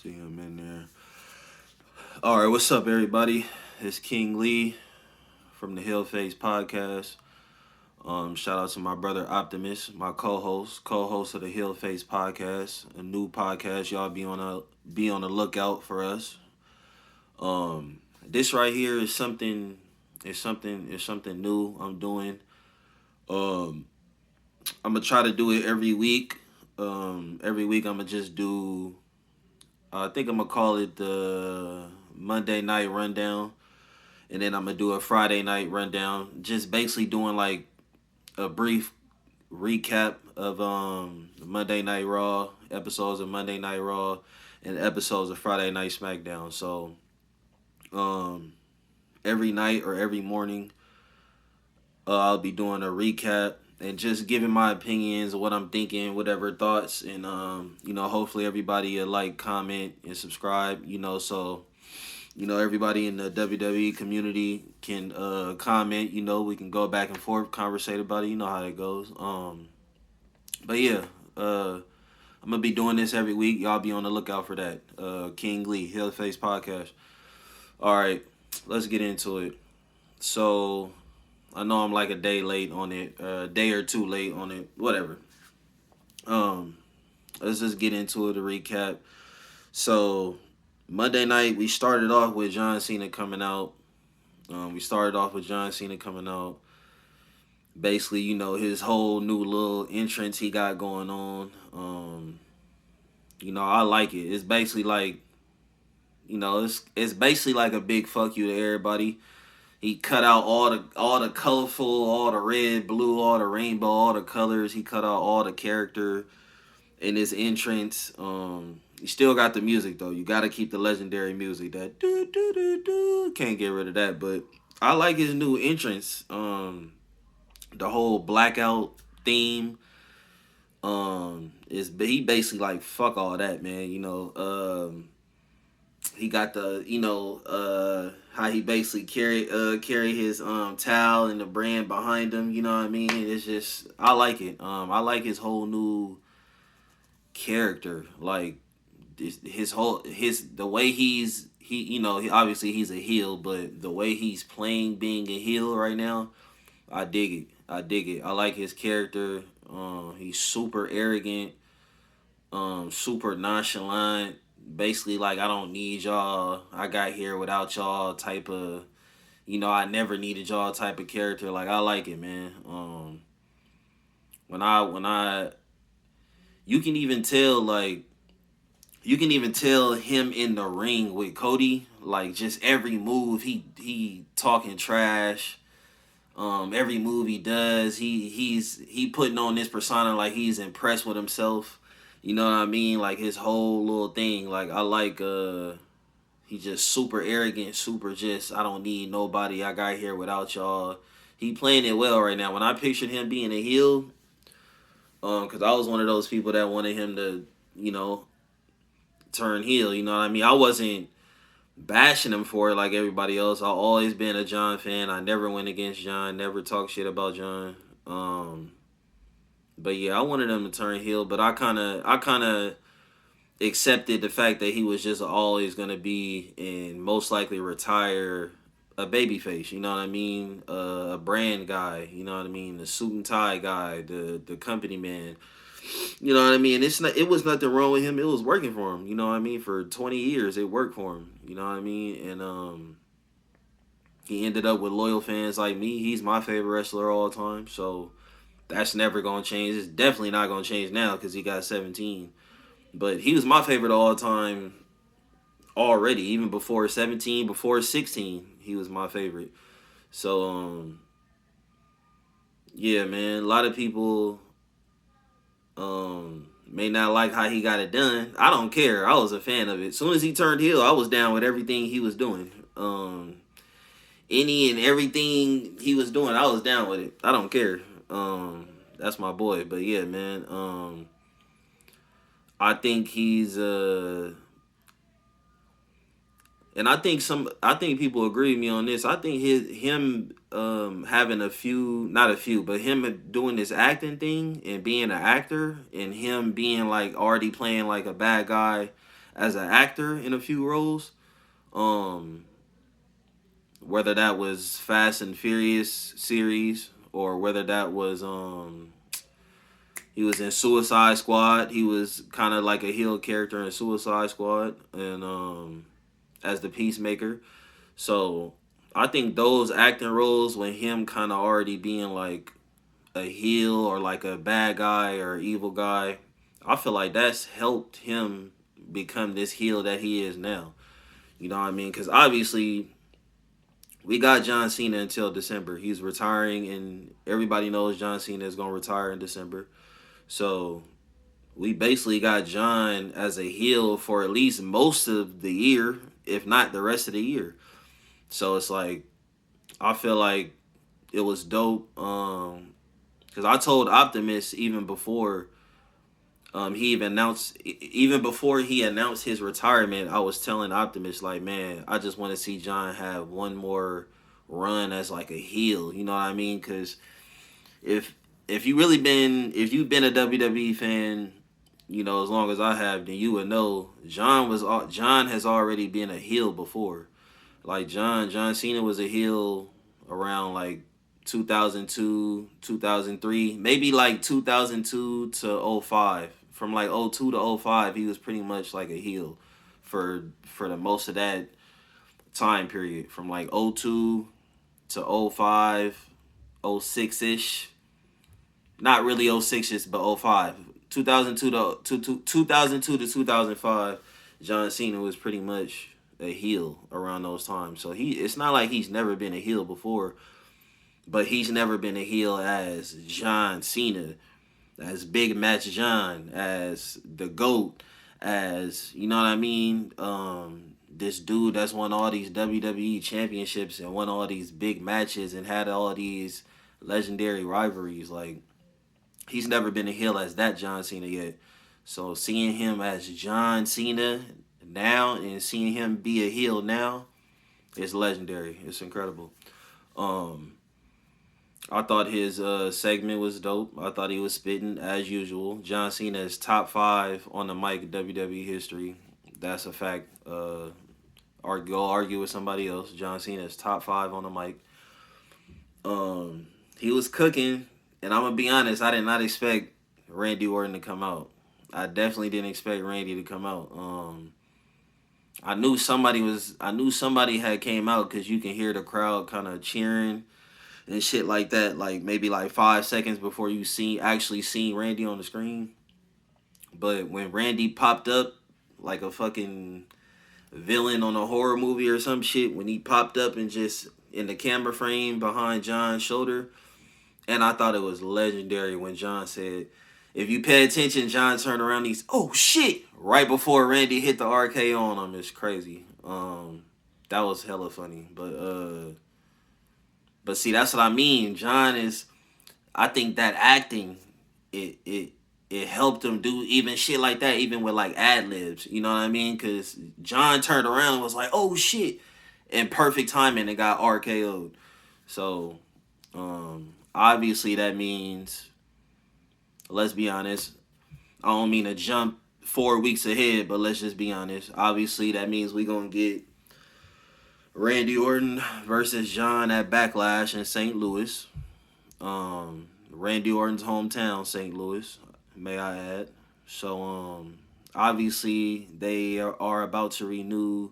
See him in there. All right, what's up, everybody? It's King Lee from the HeelFace podcast. Shout out to my brother Optimus, my co-host of the HeelFace podcast, a new podcast. Y'all be on the lookout for us. This right here is something. It's something new I'm doing. Um, I'm gonna try to do it every week. Every week I'm gonna just do. I think I'm gonna call it the Monday night rundown, and then I'm gonna do a Friday night rundown. Just basically doing like a brief recap of Monday Night Raw episodes of Monday Night Raw and episodes of Friday Night SmackDown. So um, every night or every morning, I'll be doing a recap and just giving my opinions, what I'm thinking, whatever thoughts, and hopefully everybody like, comment, and subscribe. So everybody in the WWE community can comment. We can go back and forth, conversate about it. You know how it goes. But yeah, I'm gonna be doing this every week. Y'all be on the lookout for that. King Lee, Hill Face Podcast. All right, let's get into it. So I know I'm like a day late on it, a day or two late on it, whatever. Um, let's just get into it. To recap. So Monday night we started off with John Cena coming out. We started off with John Cena coming out. Basically, his whole new little entrance he got going on. I like it. It's basically like, it's basically like a big fuck you to everybody. He cut out all the colorful, all the red, blue, all the rainbow, all the colors. He cut out all the character in his entrance. You still got the music though. You got to keep the legendary music. That do do do do. Can't get rid of that. But I like his new entrance. The whole blackout theme. Is he basically like fuck all that, man. He got the how he basically carry his towel and the brand behind him. You know what I mean? It's just I like it. I like his whole new character. Like his the way obviously he's a heel, but the way he's playing being a heel right now, I dig it. I dig it. I like his character. He's super arrogant, super nonchalant. Basically, like, I don't need y'all. I got here without y'all type of, I never needed y'all type of character. Like, I like it, man. When I you can even tell, like, him in the ring with Cody, like, just every move he talking trash. Every move he does, he putting on this persona like he's impressed with himself. You know what I mean? Like his whole little thing. Like I like he just super arrogant, super just I don't need nobody. I got here without y'all. He playing it well right now. When I pictured him being a heel, because I was one of those people that wanted him to, turn heel. You know what I mean? I wasn't bashing him for it like everybody else. I've always been a John fan. I never went against John, never talked shit about John. But yeah, I wanted him to turn heel, but I kinda accepted the fact that he was just always gonna be and most likely retire a babyface. You know what I mean? A brand guy. You know what I mean? The suit and tie guy, the company man. You know what I mean? It was nothing wrong with him. It was working for him. You know what I mean? For 20 years, it worked for him. You know what I mean? And he ended up with loyal fans like me. He's my favorite wrestler all time. So that's never gonna change. It's definitely not gonna change now because he got 17. But he was my favorite all time already. Even before 17, before 16, he was my favorite. So yeah, man. A lot of people may not like how he got it done. I don't care. I was a fan of it. As soon as he turned heel, I was down with everything he was doing. Any and everything he was doing, I was down with it. I don't care. That's my boy. But yeah, man. I think he's and I think people agree with me on this. I think him having a few, not a few, but him doing this acting thing and being an actor and him being like already playing like a bad guy as an actor in a few roles. Um, whether that was Fast and Furious series or whether that was he was in Suicide Squad. He was kind of like a heel character in Suicide Squad and as the Peacemaker. So I think those acting roles with him kind of already being like a heel or like a bad guy or evil guy, I feel like that's helped him become this heel that he is now. You know what I mean? Because obviously we got John Cena until December. He's retiring, and everybody knows John Cena is gonna retire in December. So we basically got John as a heel for at least most of the year, if not the rest of the year. So it's like I feel like it was dope. Because I told Optimus even before even before he announced his retirement, I was telling Optimus like, man, I just want to see John have one more run as like a heel. You know what I mean? Because if if you've been a WWE fan, you know, as long as I have, then you would know John has already been a heel before. Like John Cena was a heel around like 2002, 2003, maybe like 2002 to '05. From like '02 to '05, he was pretty much like a heel for the most of that time period from like '02 to '05, '06ish. Not really '06ish, but '05. 2002 to 2002 to 2005, John Cena was pretty much a heel around those times. So it's not like he's never been a heel before, but he's never been a heel as John Cena, as Big Match John, as the GOAT, as you know what I mean. This dude that's won all these WWE championships and won all these big matches and had all these legendary rivalries. Like he's never been a heel as that John Cena yet. So seeing him as John Cena now and seeing him be a heel now is legendary. It's incredible. Um, I thought his segment was dope. I thought he was spitting as usual. John Cena is top 5 on the mic in WWE history. That's a fact. Go argue with somebody else. John Cena is top 5 on the mic. He was cooking, and I'm gonna be honest. I did not expect Randy Orton to come out. I definitely didn't expect Randy to come out. I knew somebody had came out because you can hear the crowd kind of cheering and shit like that. Like maybe like 5 seconds before you actually seen Randy on the screen. But when Randy popped up like a fucking villain on a horror movie or some shit, when he popped up and just in the camera frame behind John's shoulder, and I thought it was legendary when John said, if you pay attention, John turned around, he's, oh shit, right before Randy hit the RKO on him. It's crazy. That was hella funny. But see, that's what I mean. I think that acting, it helped him do even shit like that, even with like ad libs. You know what I mean? Because John turned around and was like, oh shit, in perfect timing and got RKO'd. So, obviously that means, let's be honest, I don't mean to jump 4 weeks ahead, but let's just be honest. Obviously that means we gonna get Randy Orton versus John at Backlash in St. Louis. Randy Orton's hometown, St. Louis, may I add. So, obviously they are about to renew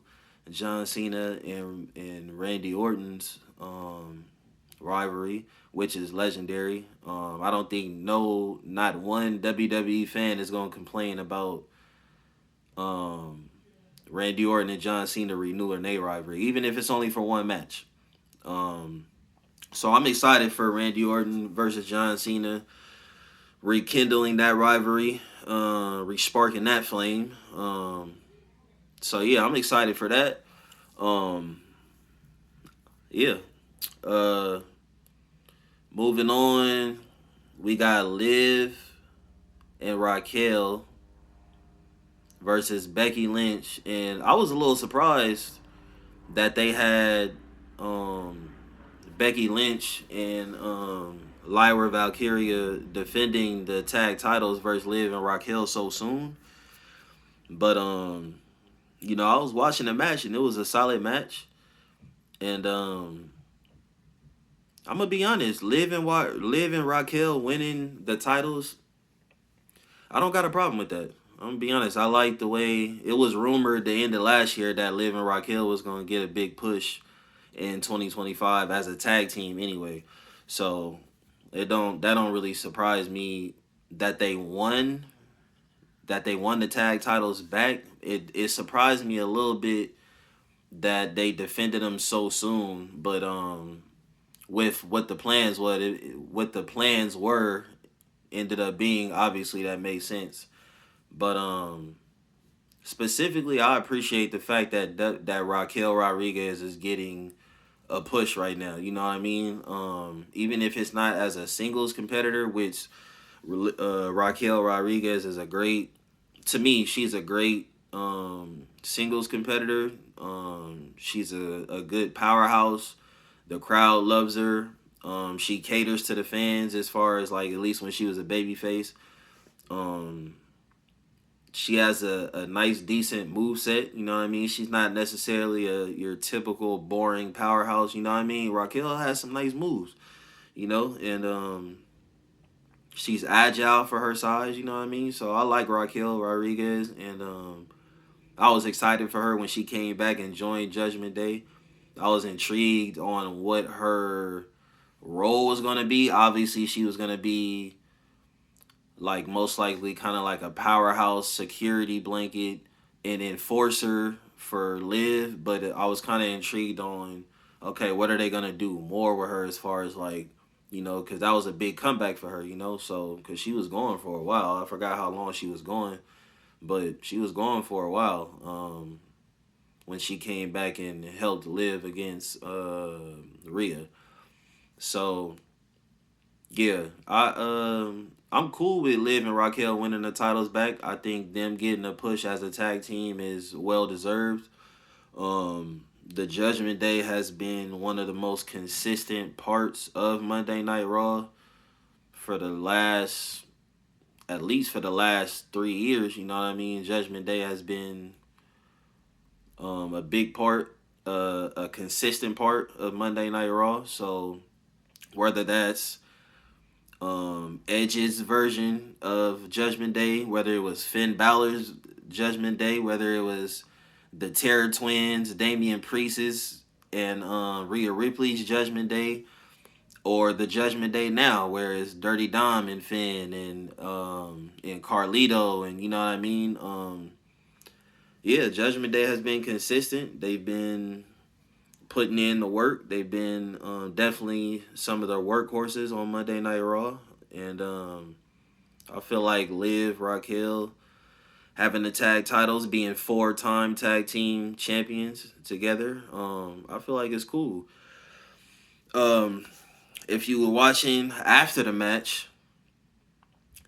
John Cena and Randy Orton's rivalry, which is legendary. I don't think not one WWE fan is gonna complain about Randy Orton and John Cena renewing their rivalry, even if it's only for one match. So I'm excited for Randy Orton versus John Cena, rekindling that rivalry, resparking that flame. So yeah, I'm excited for that. Yeah. Moving on, we got Liv and Raquel versus Becky Lynch, and I was a little surprised that they had Becky Lynch and Lyra Valkyria defending the tag titles versus Liv and Raquel so soon. But I was watching the match and it was a solid match. And I'm gonna be honest, Liv and Raquel winning the titles, I don't got a problem with that. I'm gonna be honest. I like the way it was rumored the end of last year that Liv and Raquel was gonna get a big push in 2025 as a tag team anyway. So that don't really surprise me that they won the tag titles back. It surprised me a little bit that they defended them so soon, but with what the plans were ended up being, obviously that made sense. But specifically, I appreciate the fact that Raquel Rodriguez is getting a push right now. You know what I mean? Even if it's not as a singles competitor, which Raquel Rodriguez is a great, to me, she's a great singles competitor. She's a good powerhouse. The crowd loves her. She caters to the fans as far as like at least when she was a babyface. Um, she has a nice, decent move set. You know what I mean? She's not necessarily your typical boring powerhouse. You know what I mean? Raquel has some nice moves. And she's agile for her size. You know what I mean? So I like Raquel Rodriguez, and I was excited for her when she came back and joined Judgment Day. I was intrigued on what her role was going to be. Obviously, she was going to be like most likely kind of like a powerhouse security blanket and enforcer for Liv, but I was kind of intrigued on, okay, what are they going to do more with her as far as like, because that was a big comeback for her, so because she was going for a while. I forgot how long she was going, but she was going for a while when she came back and helped Liv against Rhea. So yeah, I'm cool with Liv and Raquel winning the titles back. I think them getting a push as a tag team is well deserved. The Judgment Day has been one of the most consistent parts of Monday Night Raw for the last, at least for the last 3 years. You know what I mean? Judgment Day has been a big part, a consistent part of Monday Night Raw. So whether that's Edge's version of Judgment Day, whether it was Finn Balor's Judgment Day, whether it was the Terror Twins, Damian Priest's, and Rhea Ripley's Judgment Day, or the Judgment Day now, where it's Dirty Dom and Finn and Carlito, and you know what I mean. Yeah, Judgment Day has been consistent. They've been putting in the work. They've been definitely some of their workhorses on Monday Night Raw. And I feel like Liv, Raquel, having the tag titles, being 4-time tag team champions together, I feel like it's cool. If you were watching after the match,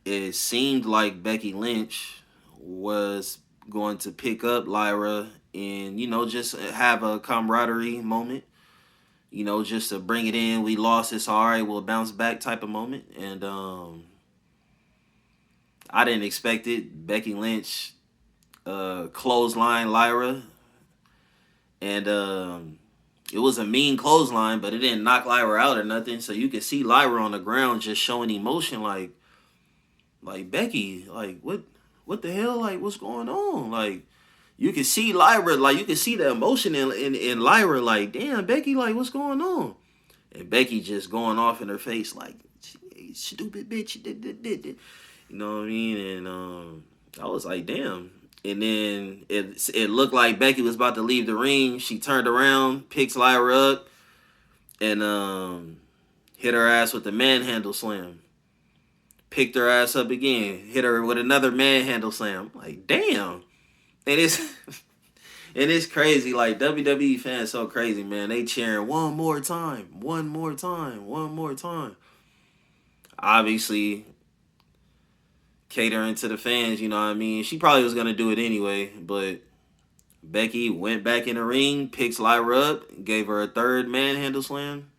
it seemed like Becky Lynch was going to pick up Lyra and, just have a camaraderie moment. Just to bring it in. We lost, it's all right, we'll bounce back type of moment. And I didn't expect it. Becky Lynch clothesline Lyra. And it was a mean clothesline, but it didn't knock Lyra out or nothing. So you could see Lyra on the ground just showing emotion like Becky, like what the hell? Like, what's going on? Like, you can see Lyra, like you can see the emotion in Lyra, like, damn, Becky, like, what's going on? And Becky just going off in her face, like, stupid bitch. You know what I mean? And I was like, damn. And then it looked like Becky was about to leave the ring. She turned around, picks Lyra up, and hit her ass with the manhandle slam. Picked her ass up again, hit her with another manhandle slam. I'm like, damn. And it's and it's crazy. Like, WWE fans so crazy, man. They cheering one more time, one more time, one more time. Obviously, catering to the fans, you know what I mean? She probably was gonna do it anyway, but Becky went back in the ring, picks Lyra up, gave her a third manhandle slam.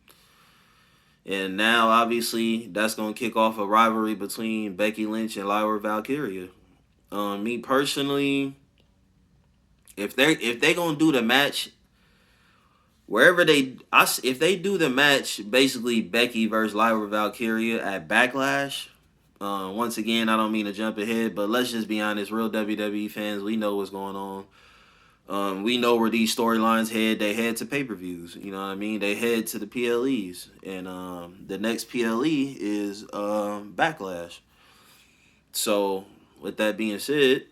And now, obviously, that's going to kick off a rivalry between Becky Lynch and Lyra Valkyria. Me personally, if they gonna do the match wherever if they do the match, basically Becky versus Lyra Valkyria at Backlash. Once again, I don't mean to jump ahead, but let's just be honest. Real WWE fans, we know what's going on. We know where these storylines head. They head to pay-per-views. You know what I mean? They head to the PLEs, and the next PLE is Backlash. So with that being said,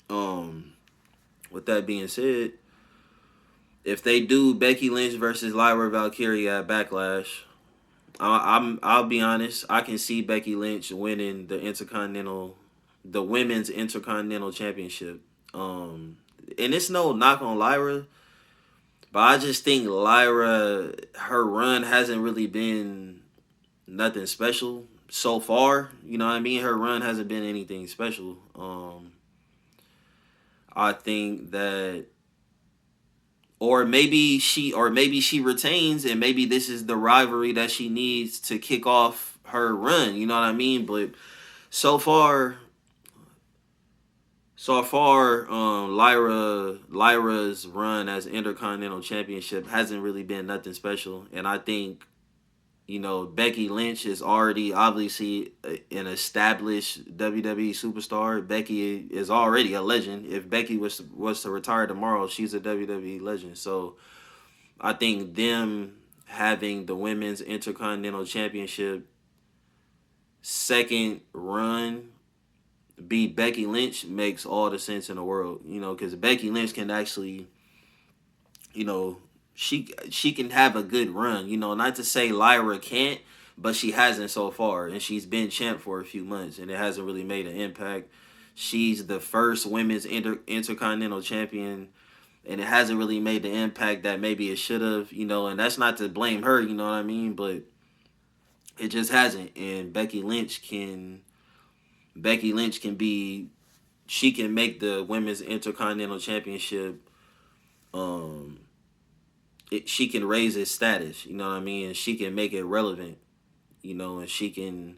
um, with that being said, if they do Becky Lynch versus Lyra Valkyria at Backlash, I'll be honest. I can see Becky Lynch winning the women's Intercontinental Championship. And it's no knock on Lyra, but I just think Lyra, her run hasn't really been nothing special so far. You know what I mean? Her run hasn't been anything special. I think that, or maybe she retains, and maybe this is the rivalry that she needs to kick off her run. You know what I mean? But so far, Lyra's run as Intercontinental Championship hasn't really been nothing special, and I think Becky Lynch is already obviously an established WWE superstar. Becky is already a legend. If Becky was to retire tomorrow, she's a WWE legend. So I think them having the women's Intercontinental Championship second run be Becky Lynch makes all the sense in the world. Because Becky Lynch can actually, you know, she can have a good run. Not to say Lyra can't, but she hasn't so far, and she's been champ for a few months, and it hasn't really made an impact. She's the first women's intercontinental champion, and it hasn't really made the impact that maybe it should have. And that's not to blame her. You know what I mean? But it just hasn't. And Becky Lynch can be, she can make the women's intercontinental championship. She can raise its status. You know what I mean? And she can make it relevant. And she can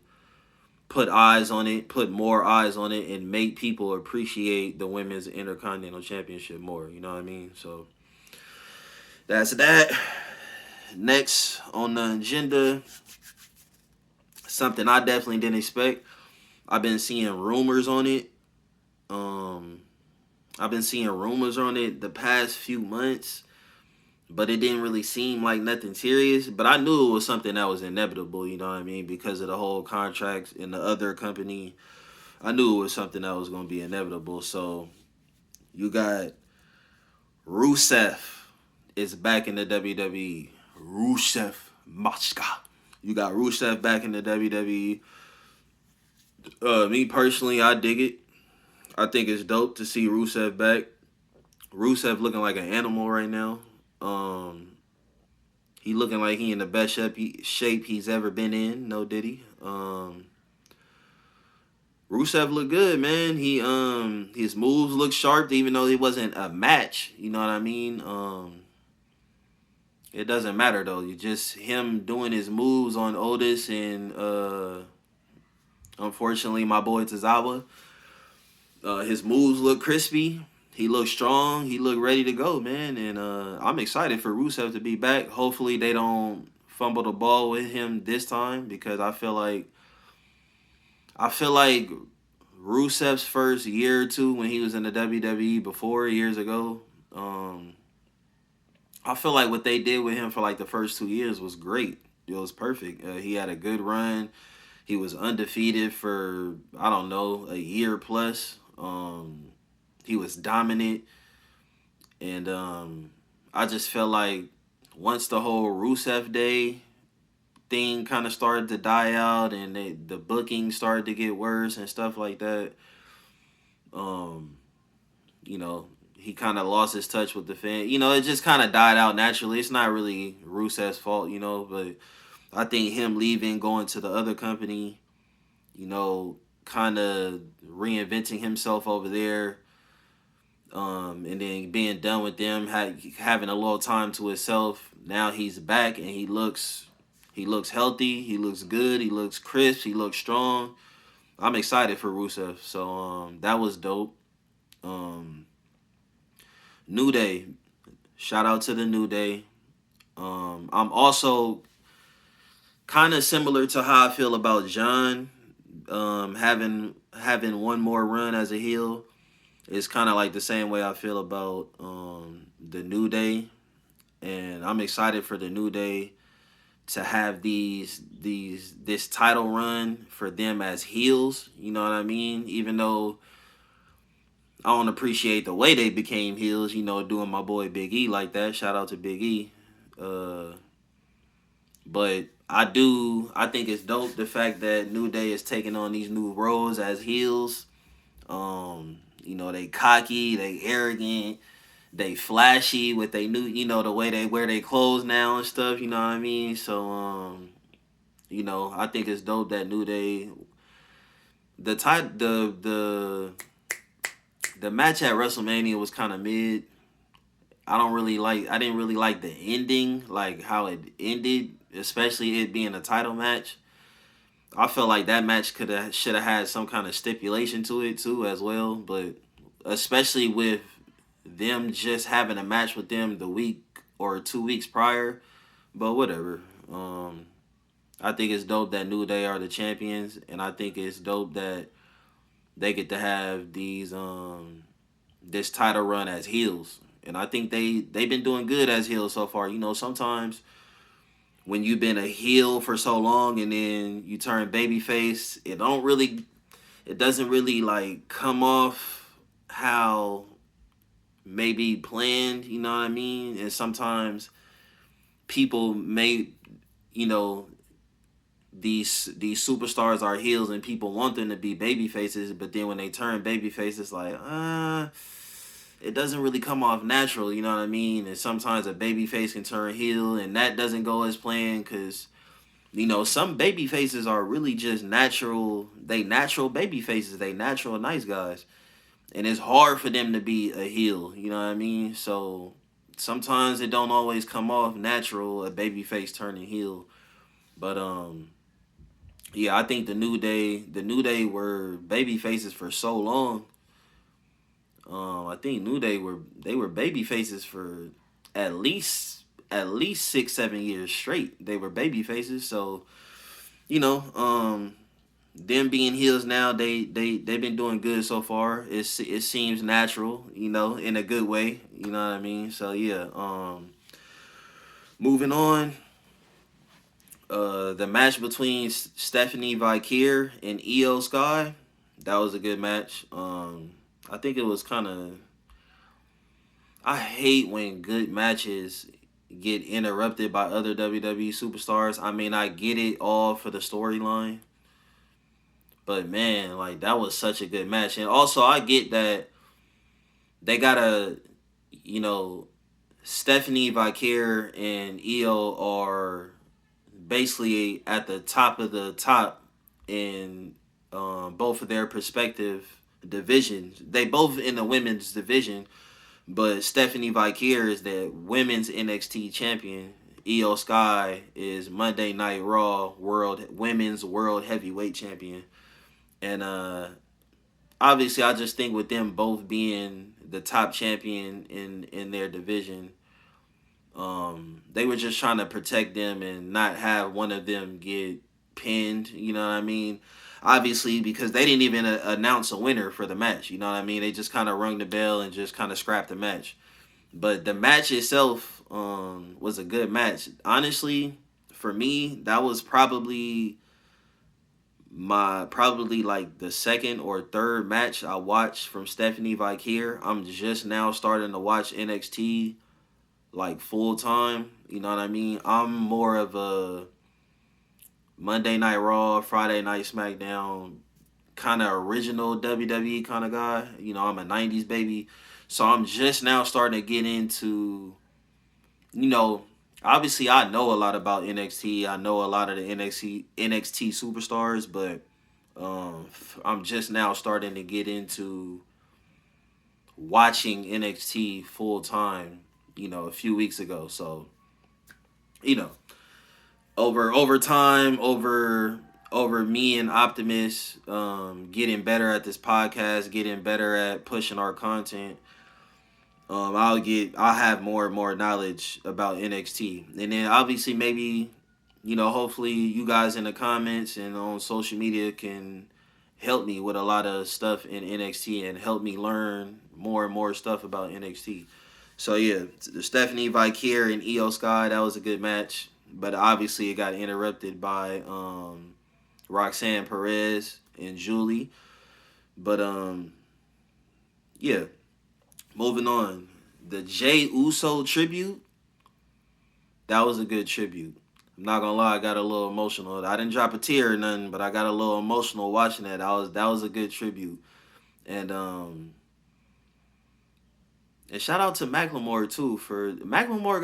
put eyes on it, put more eyes on it, and make people appreciate the women's intercontinental championship more. You know what I mean? So that's that. Next on the agenda, something I definitely didn't expect. I've been seeing rumors on it. The past few months, but it didn't really seem like nothing serious. But I knew it was something that was inevitable, you know what I mean? Because of the whole contracts in the other company. I knew it was something that was going to be inevitable. So you got Rusev is back in the WWE. Rusev Machka. You got Rusev back in the WWE. Me personally, I dig it. I think it's dope to see Rusev back. Rusev looking like an animal right now. He looking like he in the best shape he's ever been in. No diddy. Rusev look good, man. His moves look sharp, even though it wasn't a match. You know what I mean? It doesn't matter though. You just him doing his moves on Otis and unfortunately my boy Tozawa. His moves look crispy. He looks strong. He looked ready to go, man. And I'm excited for Rusev to be back. Hopefully they don't fumble the ball with him this time, because I feel like Rusev's first year or two when he was in the WWE before, years ago, I feel like what they did with him for like the first 2 years was great. It was perfect. He had a good run. He was undefeated for, I don't know, a year plus. He was dominant. And I just felt like once the whole Rusev Day thing kind of started to die out and the booking started to get worse and stuff like that, he kind of lost his touch with the fan. It just kind of died out naturally. It's not really Rusev's fault, but I think him leaving, going to the other company, kind of reinventing himself over there, and then being done with them, having a little time to himself. Now he's back and he looks healthy. He looks good. He looks crisp. He looks strong. I'm excited for Rusev. So that was dope. New Day. Shout out to the New Day. I'm also kind of similar to how I feel about John. Having one more run as a heel is kind of like the same way I feel about the New Day, and I'm excited for the New Day to have this title run for them as heels. You know what I mean? Even though I don't appreciate the way they became heels, doing my boy Big E like that. Shout out to Big E. Uh, but I do. I think it's dope the fact that New Day is taking on these new roles as heels. They cocky, they arrogant, they flashy with they new, the way they wear their clothes now and stuff. You know what I mean? So, I think it's dope that New Day. The match at WrestleMania was kind of mid. I didn't really like the ending, like how it ended, especially it being a title match. I felt like that match should have had some kind of stipulation to it too as well, but especially with them just having a match with them the week or 2 weeks prior, but whatever. I think it's dope that New Day are the champions, and I think it's dope that they get to have this title run as heels. And I think they've been doing good as heels so far. Sometimes when you've been a heel for so long and then you turn babyface, it doesn't really like come off how maybe planned, you know what I mean? And sometimes people may, you know, these superstars are heels and people want them to be baby faces, but then when they turn baby faces, it's like, it doesn't really come off natural, you know what I mean? And sometimes a baby face can turn heel and that doesn't go as planned because, some baby faces are really just natural. They natural baby faces. They natural nice guys. And it's hard for them to be a heel, you know what I mean? So sometimes it don't always come off natural, a baby face turning heel. But yeah, I think the New Day were baby faces for so long. I think they were baby faces for at least 6-7 years straight. They were baby faces, so you know, them being heels now, they've been doing good so far. It seems natural, in a good way. You know what I mean? So yeah. Moving on. The match between Stephanie Vikier and Io Sky, that was a good match. I think it was kind of. I hate when good matches get interrupted by other WWE superstars. I mean, I get it all for the storyline, but man, like that was such a good match. And also, I get that they gotta, you know, Stephanie Vikier and Io are basically at the top of the top in both of their respective divisions. They both in the women's division, but Stephanie Vikier is the women's NXT champion. Io Sky is Monday Night Raw women's world heavyweight champion. And obviously, I just think with them both being the top champion in their division, they were just trying to protect them and not have one of them get pinned. You know what I mean? Obviously, because they didn't even announce a winner for the match. You know what I mean? They just kind of rung the bell and just kind of scrapped the match. But the match itself was a good match. Honestly, for me, that was probably like the second or third match I watched from Stephanie Vikier. I'm just now starting to watch NXT like full time. You know what I mean? I'm more of a Monday Night Raw, Friday Night SmackDown kind of original WWE kind of guy. I'm a 90s baby. So I'm just now starting to get into, you know, obviously I know a lot about NXT. I know a lot of the NXT superstars, but I'm just now starting to get into watching NXT full time, a few weeks ago. So, you know, over time, over me and Optimus getting better at this podcast, getting better at pushing our content. I'll have more and more knowledge about NXT, and then obviously maybe, hopefully you guys in the comments and on social media can help me with a lot of stuff in NXT and help me learn more and more stuff about NXT. So yeah, Stephanie Vicaire and Io Sky, that was a good match, but obviously it got interrupted by Roxanne Perez and Julie. But yeah, moving on. The Jay Uso tribute, that was a good tribute. I'm not gonna lie, I got a little emotional. I didn't drop a tear or nothing, but I got a little emotional watching that. That was a good tribute. And shout out to Macklemore too for Macklemore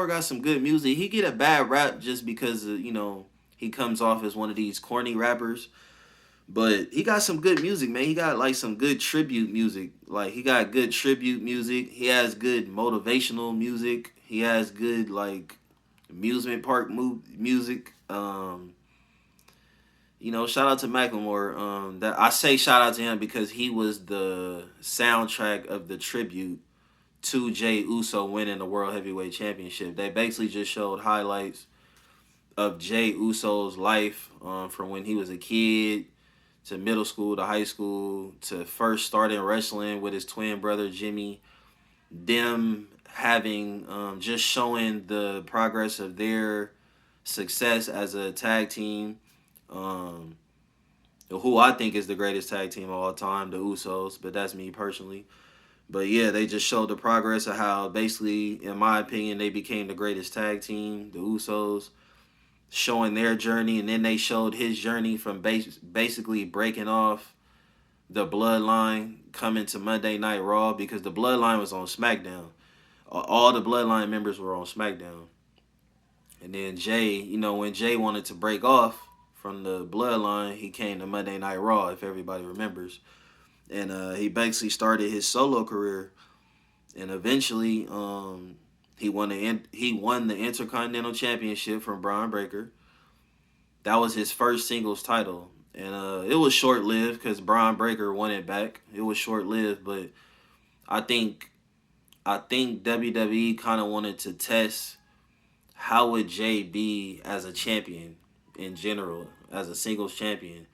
got some good music. He get a bad rap just because he comes off as one of these corny rappers. But he got some good music, man. He got like some good tribute music. Like he got good tribute music. He has good motivational music. He has good like amusement park music. Shout out to Macklemore. That I say shout out to him because he was the soundtrack of the tribute to Jay Uso winning the World Heavyweight Championship. They basically just showed highlights of Jay Uso's life from when he was a kid to middle school to high school to first starting wrestling with his twin brother Jimmy. Them having just showing the progress of their success as a tag team. Um, who I think is the greatest tag team of all time, the Usos, but that's me personally. But yeah, they just showed the progress of how basically, in my opinion, they became the greatest tag team, the Usos, showing their journey, and then they showed his journey from basically breaking off the Bloodline, coming to Monday Night Raw because the Bloodline was on SmackDown. All the Bloodline members were on SmackDown. And then Jay, when Jay wanted to break off from the Bloodline, he came to Monday Night Raw, if everybody remembers. And he basically started his solo career. And eventually, he won the Intercontinental Championship from Braun Breaker. That was his first singles title. And it was short lived because Braun Breaker won it back. It was short lived, but I think WWE kind of wanted to test how would Jay be as a champion in general, as a singles champion.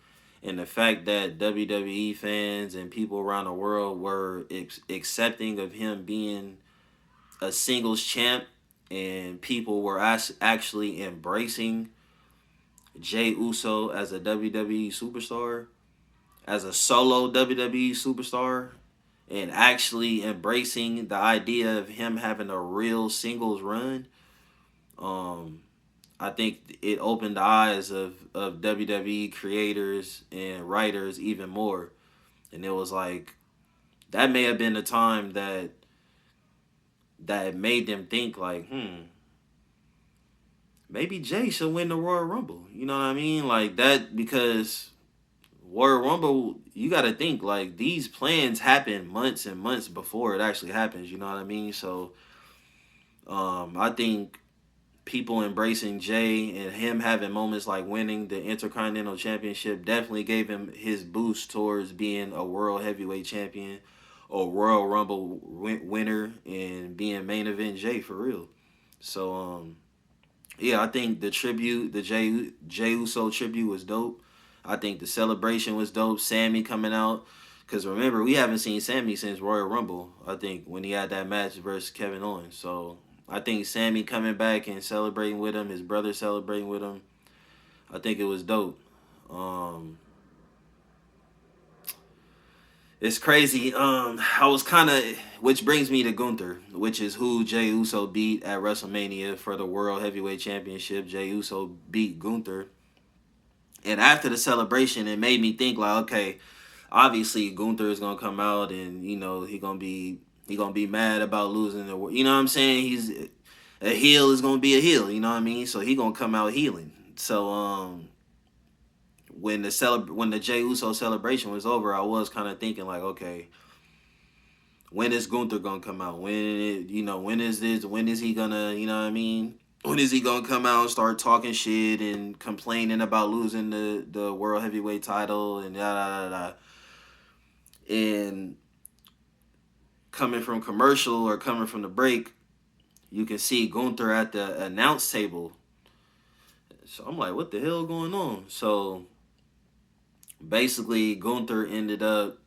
And the fact that WWE fans and people around the world were accepting of him being a singles champ, and people were actually embracing Jay Uso as a WWE superstar, as a solo WWE superstar, and actually embracing the idea of him having a real singles run. Um, I think it opened the eyes of WWE creators and writers even more. And it was like that may have been the time that made them think like, maybe Jay should win the Royal Rumble. You know what I mean? Like that because Royal Rumble, you got to think like these plans happen months and months before it actually happens. You know what I mean? So I think people embracing Jay and him having moments like winning the Intercontinental Championship definitely gave him his boost towards being a World Heavyweight Champion or Royal Rumble winner and being main event Jay for real. So yeah, I think the Jay Uso tribute was dope. I think the celebration was dope. Sammy coming out. Because remember, we haven't seen Sammy since Royal Rumble, I think, when he had that match versus Kevin Owens. So I think Sammy coming back and celebrating with him, his brother celebrating with him, I think it was dope. Um, it's crazy. I was kind of, which brings me to Gunther, which is who Jey Uso beat at WrestleMania for the World Heavyweight Championship. Jey Uso beat Gunther, and after the celebration, it made me think like, okay, obviously Gunther is gonna come out and he gonna be mad about losing the. You know what I'm saying? He's a heel is gonna be a heel. You know what I mean? So he gonna come out healing. So when the Jey Uso celebration was over, I was kind of thinking like, okay, when is Gunther gonna come out? When is this? When is he gonna? You know what I mean? When is he gonna come out and start talking shit and complaining about losing the world heavyweight title and da da da da? And coming from commercial or coming from the break, you can see Gunther at the announce table. So I'm like, what the hell going on? So basically, Gunther ended up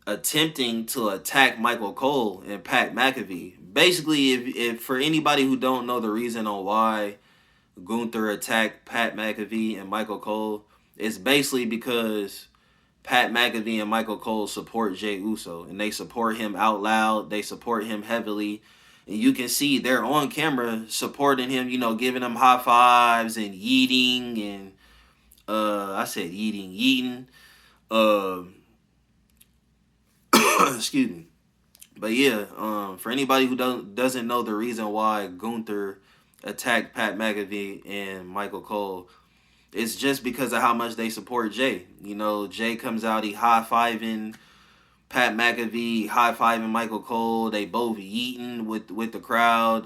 attempting to attack Michael Cole and Pat McAfee. Basically, if for anybody who don't know the reason on why Gunther attacked Pat McAfee and Michael Cole, it's basically because Pat McAfee and Michael Cole support Jey Uso, and they support him out loud. They support him heavily. And you can see they're on camera supporting him, giving him high fives and yeeting and I said yeeting. Uh, excuse me. But yeah, for anybody who doesn't know the reason why Gunther attacked Pat McAfee and Michael Cole, it's just because of how much they support Jay. Jay comes out, he high-fiving Pat McAfee, high-fiving Michael Cole. They both yeeting with the crowd.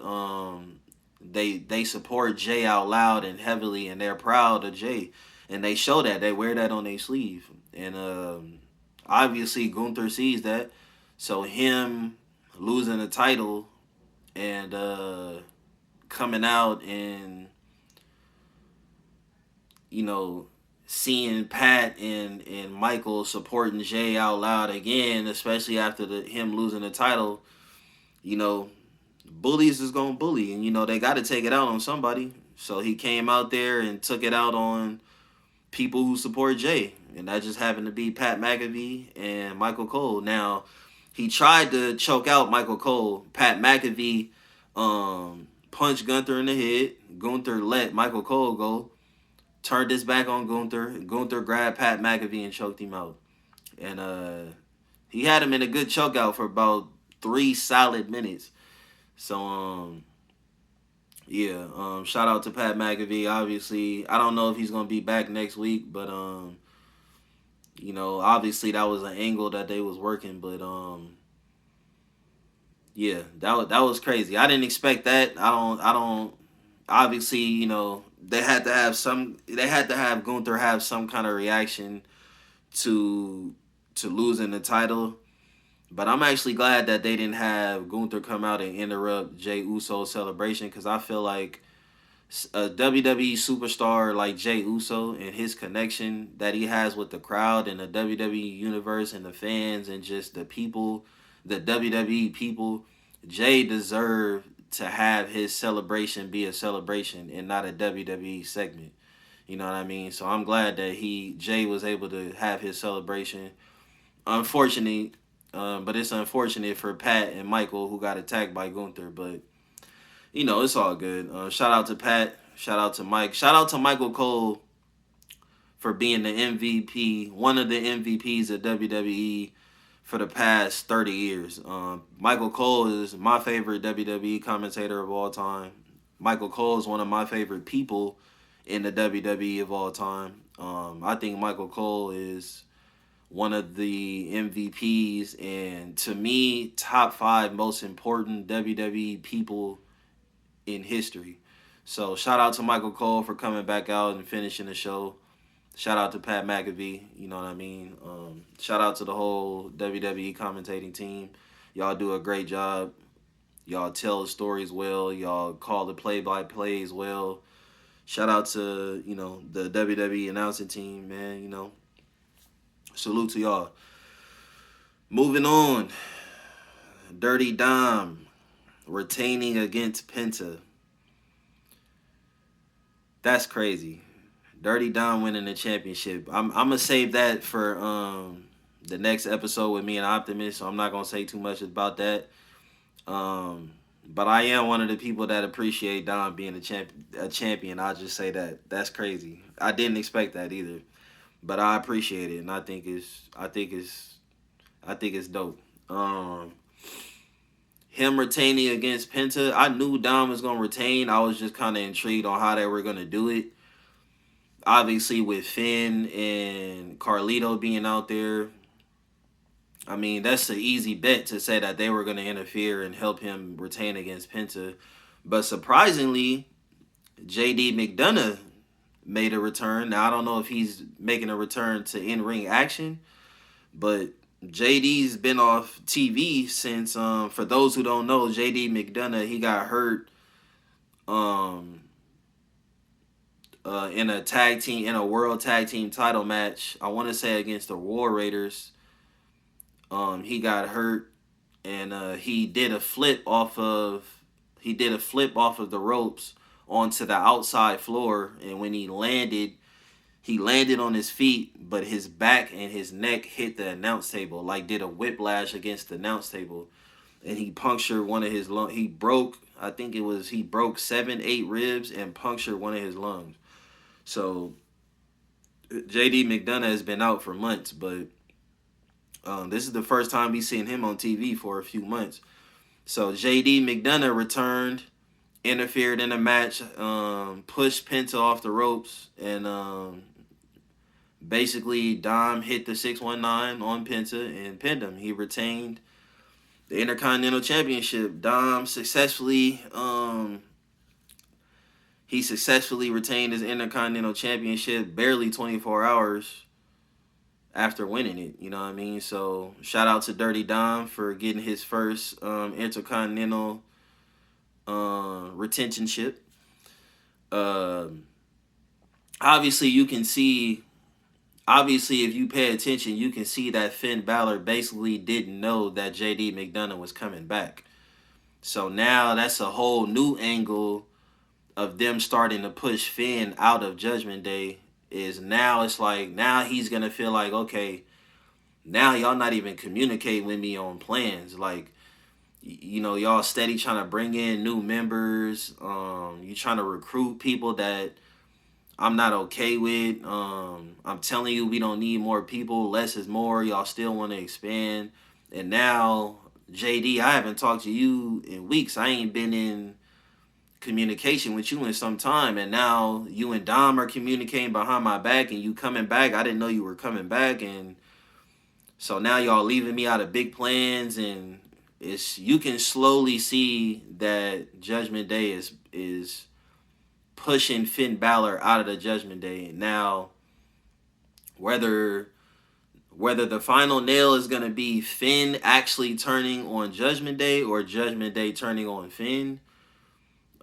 They support Jay out loud and heavily, and they're proud of Jay. And they show that. They wear that on their sleeve. And obviously, Gunther sees that. So him losing the title and coming out and seeing Pat and Michael supporting Jay out loud again, especially after him losing the title, bullies is gonna bully, and they got to take it out on somebody. So he came out there and took it out on people who support Jay, and that just happened to be Pat McAfee and Michael Cole. Now, he tried to choke out Michael Cole. Pat McAfee punched Gunther in the head. Gunther let Michael Cole go. Turned his back on Gunther. Gunther grabbed Pat McAfee and choked him out. And he had him in a good chokeout for about 3 solid minutes. So, shout out to Pat McAfee. Obviously, I don't know if he's going to be back next week, but, obviously that was an angle that they was working. But, that was crazy. I didn't expect that. I don't, obviously, they had to have Gunther have some kind of reaction to losing the title. But I'm actually glad that they didn't have Gunther come out and interrupt Jey Uso's celebration, because I feel like a WWE superstar like Jey Uso and his connection that he has with the crowd and the WWE universe and the fans and just the people, the WWE people, Jey deserved to have his celebration be a celebration and not a WWE segment. You know what I mean? So I'm glad that Jey was able to have his celebration. Unfortunately, but it's unfortunate for Pat and Michael, who got attacked by Gunther. But it's all good. Shout out to Pat. Shout out to Mike. Shout out to Michael Cole for being the MVP, one of the MVPs of WWE for the past 30 years. Michael Cole is my favorite WWE commentator of all time. Michael Cole is one of my favorite people in the WWE of all time. I think Michael Cole is one of the MVPs and, to me, top 5 most important WWE people in history. So shout out to Michael Cole for coming back out and finishing the show. Shout out to Pat McAfee, you know what I mean? Shout out to the whole WWE commentating team. Y'all do a great job. Y'all tell the stories well. Y'all call the play-by-plays well. Shout out to, the WWE announcing team, man, Salute to y'all. Moving on. Dirty Dom retaining against Penta. That's crazy. Dirty Dom winning the championship. I'm gonna save that for the next episode with me and Optimus, so I'm not gonna say too much about that. But I am one of the people that appreciate Dom being a champion. I'll just say that. That's crazy. I didn't expect that either, but I appreciate it, and I think it's dope. Him retaining against Penta, I knew Dom was gonna retain. I was just kind of intrigued on how they were gonna do it. Obviously, with Finn and Carlito being out there, I mean, that's an easy bet to say that they were going to interfere and help him retain against Penta. But surprisingly, JD McDonough made a return. Now, I don't know if he's making a return to in-ring action, but JD's been off TV since for those who don't know, JD McDonough, he got hurt um in a world tag team title match. I want to say against the War Raiders. He got hurt and he did a flip off of the ropes onto the outside floor, and when he landed on his feet, but his back and his neck hit the announce table, like did a whiplash against the announce table, and he punctured one of his lungs. He broke 7, 8 ribs and punctured one of his lungs. So JD McDonough has been out for months, but this is the first time we seen him on TV for a few months. So JD McDonough returned, interfered in a match, pushed Penta off the ropes, and basically Dom hit the 619 on Penta and pinned him. He retained the Intercontinental Championship. Dom successfully retained his Intercontinental Championship barely 24 hours after winning it. You know what I mean? So shout out to Dirty Dom for getting his first Intercontinental retentionship. Obviously, if you pay attention, you can see that Finn Balor basically didn't know that JD McDonough was coming back. So now that's a whole new angle of them starting to push Finn out of Judgment Day. Is now it's like, now he's going to feel like, okay, now y'all not even communicating with me on plans. Like, you know, y'all steady trying to bring in new members. You trying to recruit people that I'm not okay with. I'm telling you, we don't need more people. Less is more. Y'all still want to expand. And now, JD, I haven't talked to you in weeks. I ain't been in communication with you in some time. And now you and Dom are communicating behind my back, and you coming back. I didn't know you were coming back. And so now y'all leaving me out of big plans. And you can slowly see that Judgment Day is pushing Finn Balor out of the Judgment Day. Now, whether the final nail is going to be Finn actually turning on Judgment Day or Judgment Day turning on Finn,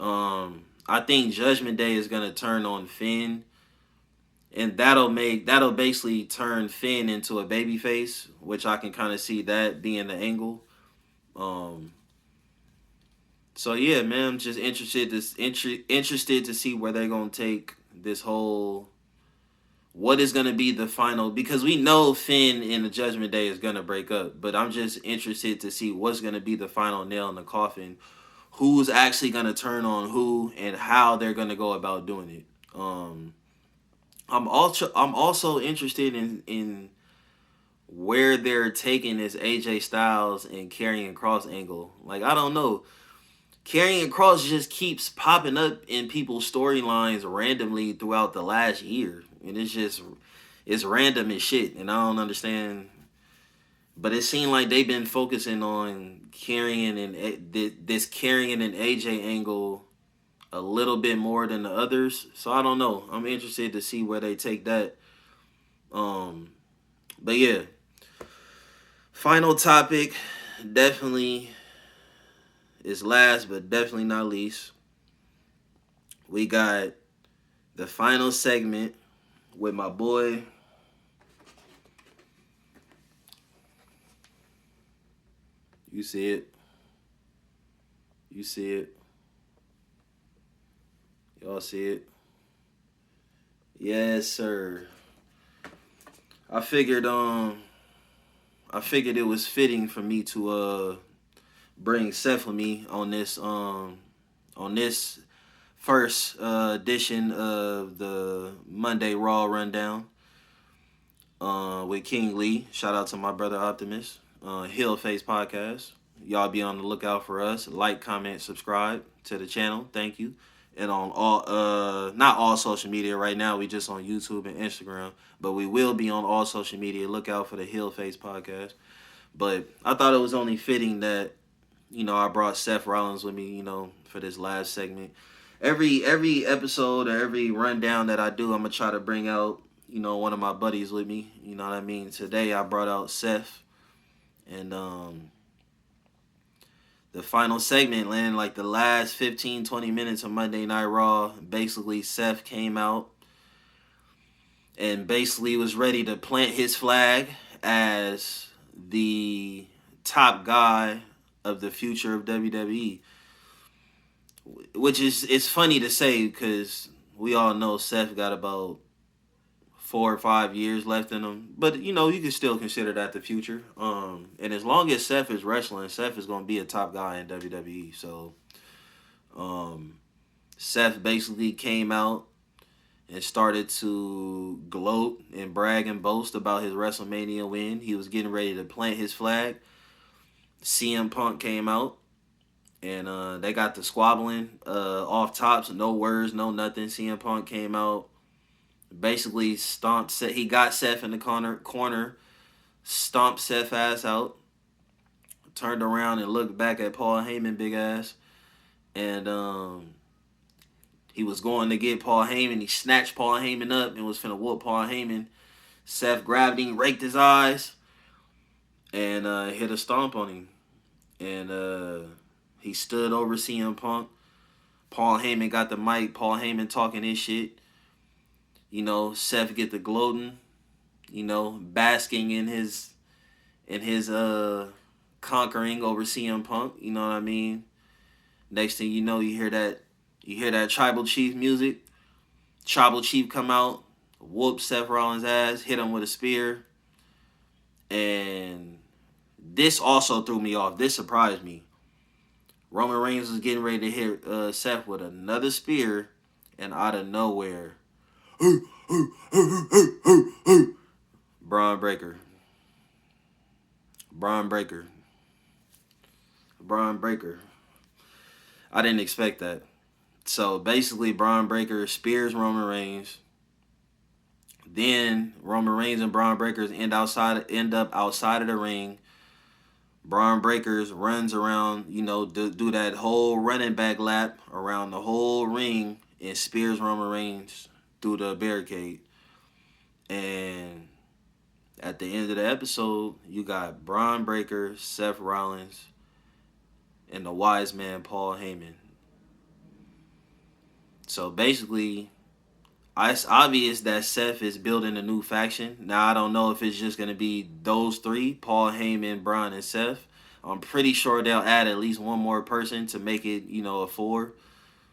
I think Judgment Day is going to turn on Finn, and that'll basically turn Finn into a babyface, which I can kind of see that being the angle. So yeah, man, I'm just interested to see where they're gonna take this whole. What is gonna be the final? Because we know Finn in the Judgment Day is gonna break up, but I'm just interested to see what's gonna be the final nail in the coffin. Who's actually gonna turn on who, and how they're gonna go about doing it. I'm also interested in where they're taking this AJ Styles and Karrion Kross angle. Like, I don't know. Karrion Kross just keeps popping up in people's storylines randomly throughout the last year. And it's random as shit. And I don't understand. But it seemed like they've been focusing on Karrion and this Karrion and AJ angle a little bit more than the others. So I don't know. I'm interested to see where they take that. But yeah. Final topic, definitely is last but definitely not least. We got the final segment with my boy. You see it. You see it. Y'all see it. Yes, sir. I figured it was fitting for me to bring Seth with me on this first edition of the Monday Raw Rundown with King Lee. Shout out to my brother Optimus. HeelFace podcast. Y'all be on the lookout for us. Like, comment, subscribe to the channel. Thank you. And on all not all social media right now, we just on YouTube and Instagram, but we will be on all social media. Look out for the HeelFace podcast. But I thought it was only fitting that, you know, I brought Seth Rollins with me, you know, for this last segment. Every episode or every rundown that I do, I'm gonna try to bring out, you know, one of my buddies with me. You know what I mean? Today I brought out Seth. And the final segment landed like the last 15, 20 minutes of Monday Night Raw. Basically, Seth came out and basically was ready to plant his flag as the top guy of the future of WWE. Which is, it's funny to say because we all know Seth got about 4 or 5 years left in him, but you know you can still consider that the future. And as long as Seth is wrestling, Seth is going to be a top guy in WWE. So, Seth basically came out and started to gloat and brag and boast about his WrestleMania win. He was getting ready to plant his flag. CM Punk came out and they got the squabbling off tops, no words, no nothing. CM Punk came out, basically stomped Seth. He got Seth in the corner, stomped Seth ass out, turned around and looked back at Paul Heyman big ass, and he was going to get Paul Heyman. He snatched Paul Heyman up and was finna whoop Paul Heyman. Seth grabbed him, raked his eyes, and hit a stomp on him. And he stood over CM Punk. Paul Heyman got the mic. Paul Heyman talking his shit. You know, Seth get the gloating. You know, basking in his conquering over CM Punk. You know what I mean? Next thing you know, you hear that Tribal Chief music. Tribal Chief come out, whoop Seth Rollins' ass, hit him with a spear. And this also threw me off. This surprised me. Roman Reigns was getting ready to hit Seth with another spear, and out of nowhere, Braun Breaker. I didn't expect that. So basically, Braun Breaker spears Roman Reigns. Then Roman Reigns and Braun Breakers end up outside of the ring. Braun Breakers runs around, you know, do that whole running back lap around the whole ring and spears Roman Reigns through the barricade. And at the end of the episode, you got Braun Breaker, Seth Rollins, and the wise man Paul Heyman. So basically, it's obvious that Seth is building a new faction. Now, I don't know if it's just going to be those three, Paul Heyman, Braun, and Seth. I'm pretty sure they'll add at least one more person to make it, you know, a 4.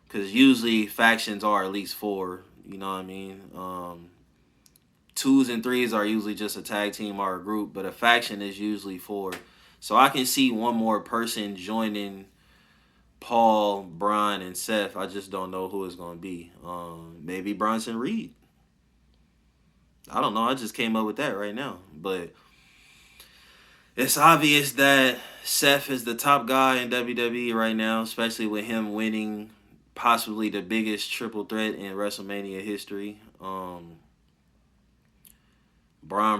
Because usually factions are at least 4, you know what I mean? 2s and 3s are usually just a tag team or a group, but a faction is usually 4. So I can see one more person joining Paul, Braun, and Seth. I just don't know who it's going to be. Maybe Bronson Reed. I don't know. I just came up with that right now. But it's obvious that Seth is the top guy in WWE right now, especially with him winning possibly the biggest triple threat in WrestleMania history. Braun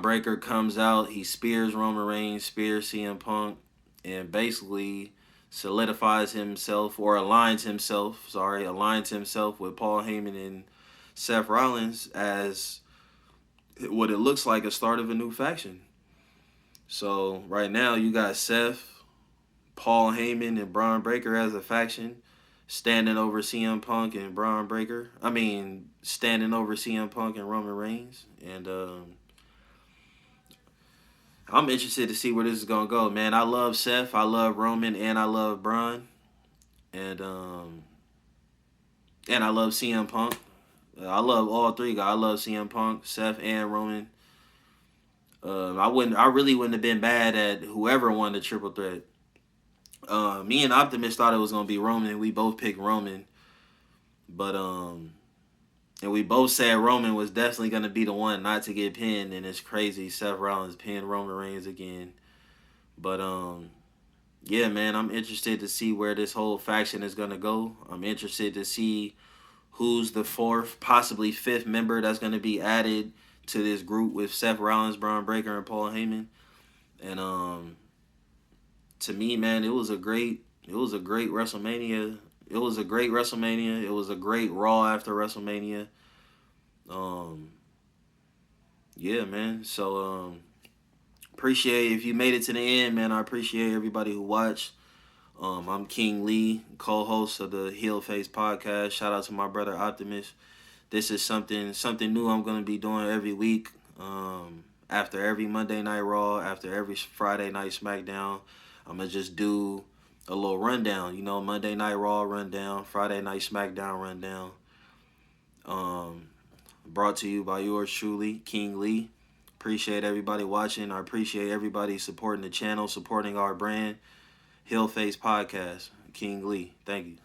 Breaker comes out. He spears Roman Reigns, spears CM Punk, and basically solidifies himself or aligns himself with Paul Heyman and Seth Rollins as what it looks like a start of a new faction. So right now you got Seth, Paul Heyman, and Braun Breaker as a faction standing over CM Punk and standing over CM Punk and Roman Reigns. And I'm interested to see where this is gonna go, man. I love Seth, I love Roman, and I love Braun, and I love CM Punk. I love all three guys. I love CM Punk, Seth, and Roman. I really wouldn't have been bad at whoever won the triple threat. Me and Optimus thought it was gonna be Roman. We both picked Roman, but and we both said Roman was definitely going to be the one not to get pinned, and it's crazy Seth Rollins pinned Roman Reigns again. But, yeah, man, I'm interested to see where this whole faction is going to go. I'm interested to see who's the 4th, possibly 5th member that's going to be added to this group with Seth Rollins, Braun Breaker, and Paul Heyman. And to me, man, it was a great WrestleMania. It was a great WrestleMania. It was a great Raw after WrestleMania. Yeah, man. So Appreciate if you made it to the end, man. I appreciate everybody who watched. I'm King Lee, co-host of the HeelFace podcast. Shout out to my brother Optimus. This is something new I'm gonna be doing every week. After every Monday Night Raw, after every Friday Night SmackDown, I'm gonna just do a little rundown. You know, Monday Night Raw rundown, Friday Night SmackDown rundown. Um, Brought to you by yours truly, King Lee. Appreciate everybody watching. I appreciate everybody supporting the channel, supporting our brand. HeelFace Podcast, King Lee. Thank you.